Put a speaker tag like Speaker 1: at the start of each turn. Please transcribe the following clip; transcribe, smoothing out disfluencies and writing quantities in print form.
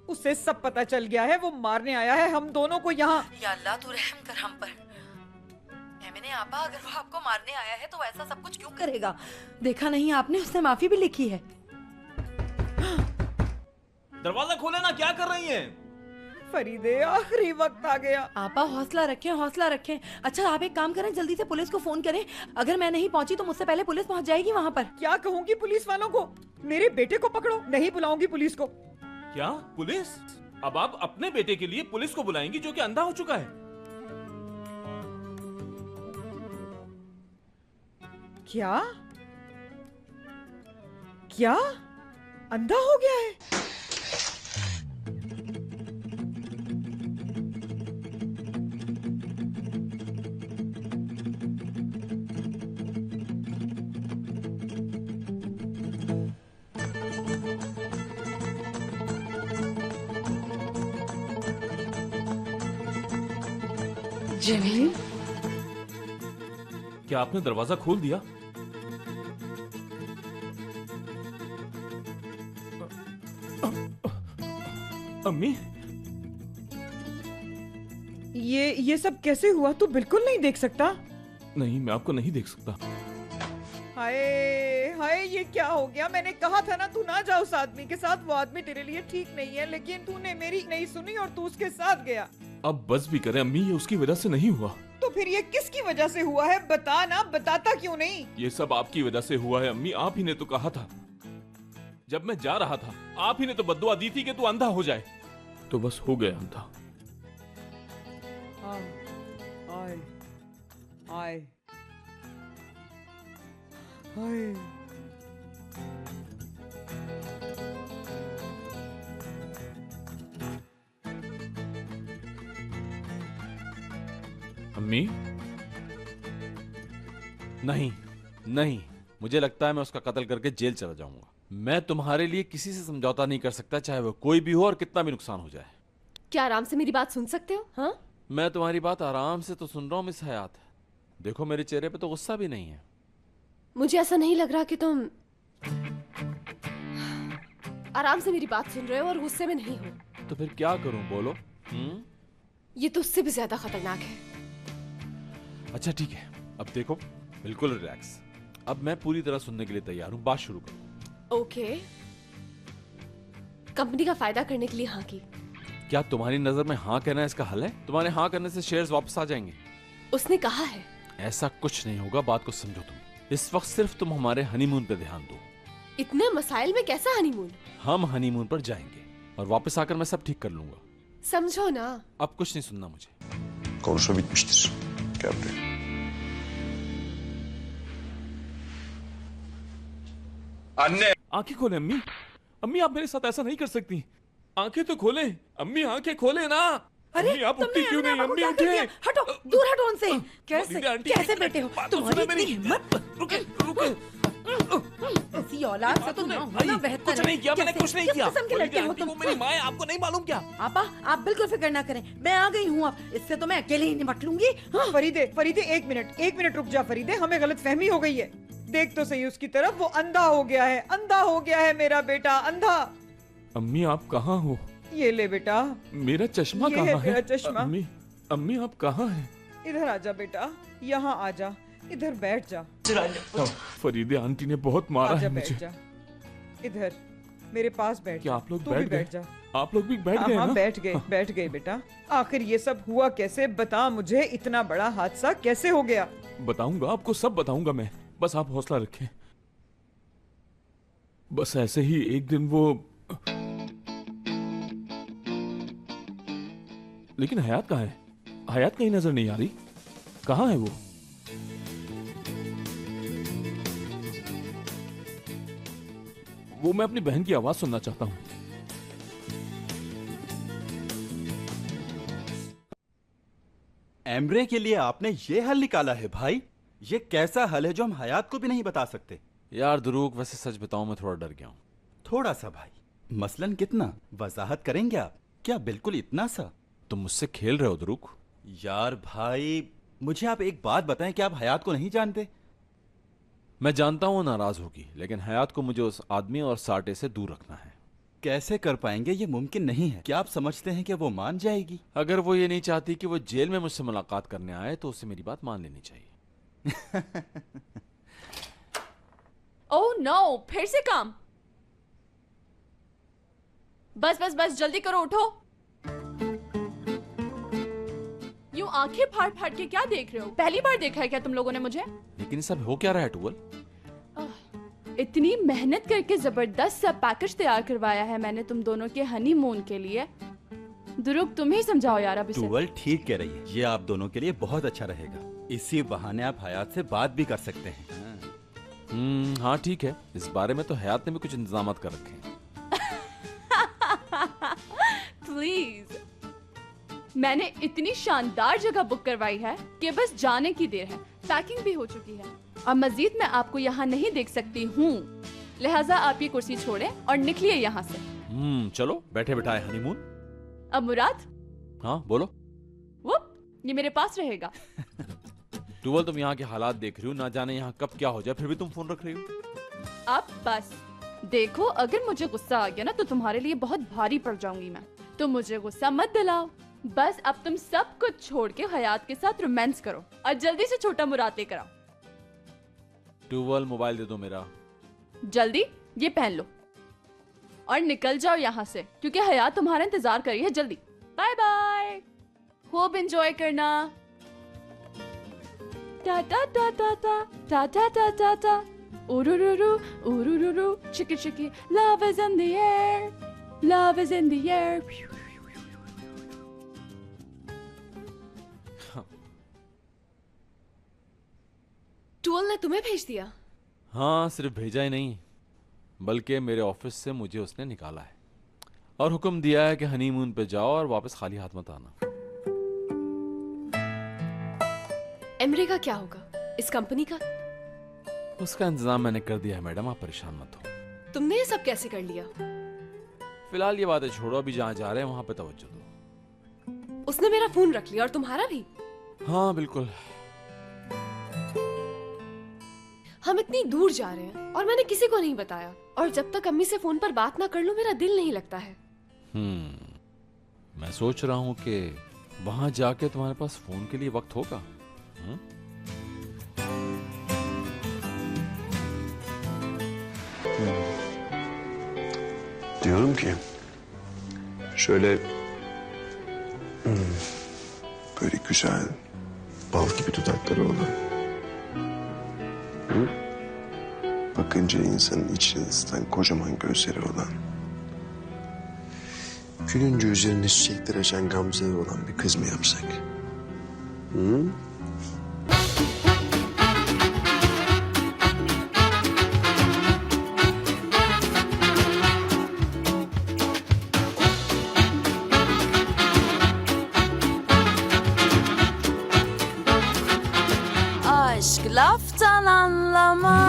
Speaker 1: उसे सब पता चल गया है, वो मारने आया है हम दोनों को यहाँ।
Speaker 2: या अल्लाह तू रहम कर हम पर। मैंने आपा, अगर वो आपको मारने आया है तो ऐसा सब कुछ क्यों करेगा? देखा नहीं आपने, उसने माफी भी लिखी है।
Speaker 3: दरवाजा खोले ना, क्या कर रही हैं?
Speaker 1: फरीदे आखिरी वक्त आ गया।
Speaker 2: आपा हौसला रखें, हौसला रखें। अच्छा आप एक काम करें, जल्दी से पुलिस को फोन करें। अगर मैं नहीं पहुंची तो मुझसे पहले पुलिस पहुंच जाएगी वहाँ पर।
Speaker 1: क्या कहूँगी पुलिस वालों को? मेरे बेटे को पकड़ो। नहीं बुलाऊंगी पुलिस को।
Speaker 3: क्या पुलिस? अब आप अपने बेटे के लिए पुलिस को बुलाएंगी जो कि अंधा हो चुका है?
Speaker 1: क्या क्या अंधा हो गया है?
Speaker 2: जिमी,
Speaker 3: क्या आपने दरवाजा खोल दिया? अम्मी,
Speaker 1: ये सब कैसे हुआ? तू बिल्कुल नहीं देख सकता?
Speaker 3: नहीं, मैं आपको नहीं देख सकता।
Speaker 1: हाय हाय, ये क्या हो गया? मैंने कहा था ना तू ना जा उस आदमी के साथ। वो आदमी तेरे लिए ठीक नहीं है, लेकिन तूने मेरी नहीं सुनी और तू उसके साथ गया।
Speaker 3: अब बस भी करें अम्मी, ये उसकी वजह से नहीं हुआ।
Speaker 1: तो फिर ये किसकी वजह से हुआ है? बता ना, बताता क्यों नहीं?
Speaker 3: ये सब आपकी वजह से हुआ है अम्मी। आप ही ने तो कहा था, जब मैं जा रहा था आप ही ने तो बद्दुआ दी थी कि तू अंधा हो जाए। तो बस हो गया अंधा।
Speaker 1: हाय हाय हाय।
Speaker 3: अम्मी,
Speaker 4: नहीं नहीं, मुझे लगता है मैं उसका कत्ल करके जेल चला जाऊंगा। मैं तुम्हारे लिए किसी से समझौता नहीं कर सकता, चाहे वो कोई भी हो और कितना भी नुकसान हो जाए।
Speaker 5: क्या आराम से मेरी बात सुन सकते हो? हाँ,
Speaker 4: मैं तुम्हारी बात आराम से तो सुन रहा हूँ मिस हयात। देखो मेरे चेहरे पे तो गुस्सा भी नहीं है।
Speaker 5: मुझे ऐसा नहीं लग रहा कि तुम आराम से मेरी बात सुन रहे हो और गुस्से में नहीं हो।
Speaker 4: तो फिर क्या करूं, बोलो?
Speaker 5: ये तो उससे भी ज्यादा खतरनाक है।
Speaker 4: अच्छा ठीक है, अब देखो, बिल्कुल रिलैक्स। अब मैं पूरी तरह सुनने के लिए तैयार हूँ, बात शुरू करो।
Speaker 5: ओके, कंपनी का फायदा करने के लिए हाँ की।
Speaker 4: क्या तुम्हारी नजर में हाँ कहना इसका हल है? तुम्हारे हाँ करने से शेयर्स वापस आ जाएंगे।
Speaker 5: उसने कहा है।
Speaker 4: ऐसा कुछ नहीं होगा, बात को समझो तुम। इस वक्त सिर्फ तुम हमारे हनीमून पे ध्यान दो।
Speaker 5: इतने मसाइल में कैसा हनीमून?
Speaker 4: हम हनीमून पर जाएंगे और वापस आकर मैं सब ठीक कर लूंगा।
Speaker 5: समझो ना।
Speaker 4: अब कुछ नहीं सुनना मुझे।
Speaker 6: Konuşma bitmiştir. Gel buraya.
Speaker 3: अन्य आंखें खोले अम्मी। अम्मी आप मेरे साथ ऐसा नहीं कर सकती। आंखें तो खोले अम्मी, आंखें खोले ना।
Speaker 2: अरे
Speaker 3: अम्मी आप उठती
Speaker 2: तुमने
Speaker 3: क्यों नहीं?
Speaker 2: अपने
Speaker 3: अम्मी
Speaker 2: आप को क्या कर
Speaker 3: उठे।
Speaker 2: दिया? हटो, दूर हटो उनसे। कैसे
Speaker 3: दीदी, आंटी,
Speaker 2: कैसे बेटे हो
Speaker 3: बात तो
Speaker 2: तुम्हारी
Speaker 3: सुनो मेरी।
Speaker 2: इतनी हिम्मत?
Speaker 3: रुके रुके।
Speaker 2: ऐसी औलाद से तो ना होना बेहतर
Speaker 3: कुछ
Speaker 2: है।
Speaker 3: नहीं किया मैंने,
Speaker 2: कैसे-
Speaker 3: कुछ नहीं
Speaker 2: किस
Speaker 3: किया।
Speaker 2: किस्म के लड़के हो
Speaker 3: आंटी
Speaker 2: तुम?
Speaker 3: वो मेरी माँ है, आपको नहीं मालूम क्या?
Speaker 2: आपा आप बिल्कुल फिक्र ना करें, मैं आ गई हूँ। अब इससे तो मैं अकेले ही निपट लूंगी। हाँ।
Speaker 1: फरीदे फरीदे, एक मिनट रुक जा फरीदे। हमें गलत फहमी हो गई है। देख तो सही उसकी तरफ, वो अंधा हो गया है। अंधा हो गया है मेरा बेटा, अंधा।
Speaker 3: अम्मी आप कहाँ हो?
Speaker 1: ये ले बेटा,
Speaker 3: मेरा चश्मा
Speaker 1: ये
Speaker 3: कहाँ
Speaker 1: है
Speaker 3: है?
Speaker 1: तेरा चश्मा।
Speaker 3: अम्मी अम्मी आप कहाँ हैं?
Speaker 1: इधर आजा बेटा, यहाँ आजा, इधर बैठ जा।
Speaker 3: फरीदे आंटी ने बहुत मारा
Speaker 1: आजा
Speaker 3: है
Speaker 1: बैठ
Speaker 3: मुझे।
Speaker 1: जा, इधर मेरे पास बैठ
Speaker 3: क्या
Speaker 1: जा।
Speaker 3: आप लोग
Speaker 1: तू भी
Speaker 3: बैठ गए?
Speaker 1: बैठ जा।
Speaker 3: आप लोग भी बैठ
Speaker 1: हाँ
Speaker 3: गए
Speaker 1: हाँ
Speaker 3: ना?
Speaker 1: बैठ गए बेटा। आखिर ये सब हुआ कैसे? बता मुझे, इतना बड़ा हादसा कैसे हो गया?
Speaker 3: बताऊंगा आपको, सब बताऊंगा मैं। बस आप हौसला रखें। बस ऐसे ही एक दिन वो, लेकिन हयात कहाँ है? हयात कहीं नजर नहीं आ रही। कहाँ है वो? मैं अपनी बहन की आवाज सुनना चाहता हूँ।
Speaker 7: एमरे के लिए आपने ये हल निकाला है भाई? ये कैसा हल है जो हम हयात को भी नहीं बता सकते?
Speaker 4: यार दुरूक, वैसे सच बताऊं मैं थोड़ा डर गया हूं।
Speaker 7: थोड़ा सा भाई? मसलन कितना? वजाहत करेंगे आप? क्या बिल्कुल इतना सा?
Speaker 4: तुम मुझसे खेल रहे हो दुरूक?
Speaker 7: यार भाई, मुझे आप एक बात बताएं कि आप हयात को नहीं जानते?
Speaker 4: मैं जानता हूं नाराज होगी, लेकिन हयात को मुझे उस आदमी और साटे से दूर रखना है।
Speaker 7: कैसे कर पाएंगे? ये मुमकिन नहीं है। क्या आप समझते हैं कि वो मान जाएगी?
Speaker 4: अगर वो ये नहीं चाहती कि वो जेल में मुझसे मुलाकात करने आए तो उसे मेरी बात मान लेनी चाहिए।
Speaker 5: ओह नो, फिर से काम। बस बस बस, जल्दी करो, उठो। यूं आंखें फाड़ फाड़ के क्या देख रहे हो? पहली बार देखा है क्या तुम लोगों ने मुझे?
Speaker 4: लेकिन सब हो क्या रहा है टूवल?
Speaker 5: इतनी मेहनत करके जबरदस्त सा पैकेज तैयार करवाया है मैंने तुम दोनों के हनीमून के लिए। दुरुक, तुम ही समझाओ यार अब इसे।
Speaker 7: टूवल ठीक कह रही है, ये आप दोनों के लिए बहुत अच्छा रहेगा। इसी बहाने आप हयात से बात भी कर सकते हैं।
Speaker 4: हाँ ठीक है, इस बारे में तो हयात ने भी कुछ इंतजाम कर रखे हैं।
Speaker 5: प्लीज, मैंने इतनी शानदार जगह बुक करवाई है कि बस जाने की देर है। पैकिंग भी हो चुकी है और मजीद मैं आपको यहाँ नहीं देख सकती हूँ, लिहाजा आप ये कुर्सी छोड़ें और निकलिए यहाँ से।
Speaker 4: चलो बैठे बैठाए हनीमून।
Speaker 5: अब मुराद,
Speaker 4: हाँ बोलो।
Speaker 5: वो ये मेरे पास रहेगा।
Speaker 4: टूवल, तुम यहाँ के हालात देख रही हो, ना जाने यहाँ कब क्या हो जाए, फिर भी तुम फोन रख रही हो।
Speaker 5: आप बस देखो, अगर मुझे गुस्सा आ गया ना तो तुम्हारे लिए बहुत भारी पड़ जाऊंगी मैं। तो मुझे गुस्सा मत दिलाओ। बस अब तुम सब कुछ छोड़ के हयात के साथ रोमांस करो और जल्दी से छोटा मुराद लेकर आओ।
Speaker 4: टूवल, मोबाइल दे दो मेरा।
Speaker 5: जल्दी ये पहन लो और निकल जाओ यहाँ से, क्योंकि हयात तुम्हारा इंतजार कर रही है। जल्दी, बाय बाय, खूब एंजॉय करना। टा टा टा टा टा टा टा टा टा टा urururu, chicky chicky, love is in the air, love is in the air. टूवल ने तुम्हें भेज दिया?
Speaker 4: हाँ, सिर्फ भेजा ही नहीं बल्कि मेरे ऑफिस से मुझे उसने निकाला है और हुक्म दिया है कि हनीमून पे जाओ और वापस खाली हाथ मत आना।
Speaker 5: एमरे का क्या होगा? इस कंपनी का?
Speaker 4: उसका इंतजाम मैंने कर दिया है मैडम, आप परेशान मत हो।
Speaker 5: तुमने ये सब कैसे कर लिया?
Speaker 4: फिलहाल ये बातें छोड़ो, अभी जहाँ जा रहे हैं वहां पे तवज्जो दो।
Speaker 5: उसने मेरा फोन रख लिया और तुम्हारा भी?
Speaker 4: हाँ बिल्कुल।
Speaker 5: हम इतनी दूर जा रहे हैं और मैंने किसी को नहीं बताया, और जब तक अम्मी से फोन पर बात ना कर लूं मेरा दिल नहीं लगता है।
Speaker 4: मैं सोच रहा हूँ कि वहां जाके तुम्हारे पास फोन के लिए वक्त होगा।
Speaker 6: Diyorum ki şöyle böyle güzel bal gibi dudakları olan, bakınca insanın içini ısıtan kocaman gözleri olan, gülünce üzerinde çiçekler açan gamzeleri olan bir kız mı yapsak?
Speaker 2: Aşk laftan anlamaz.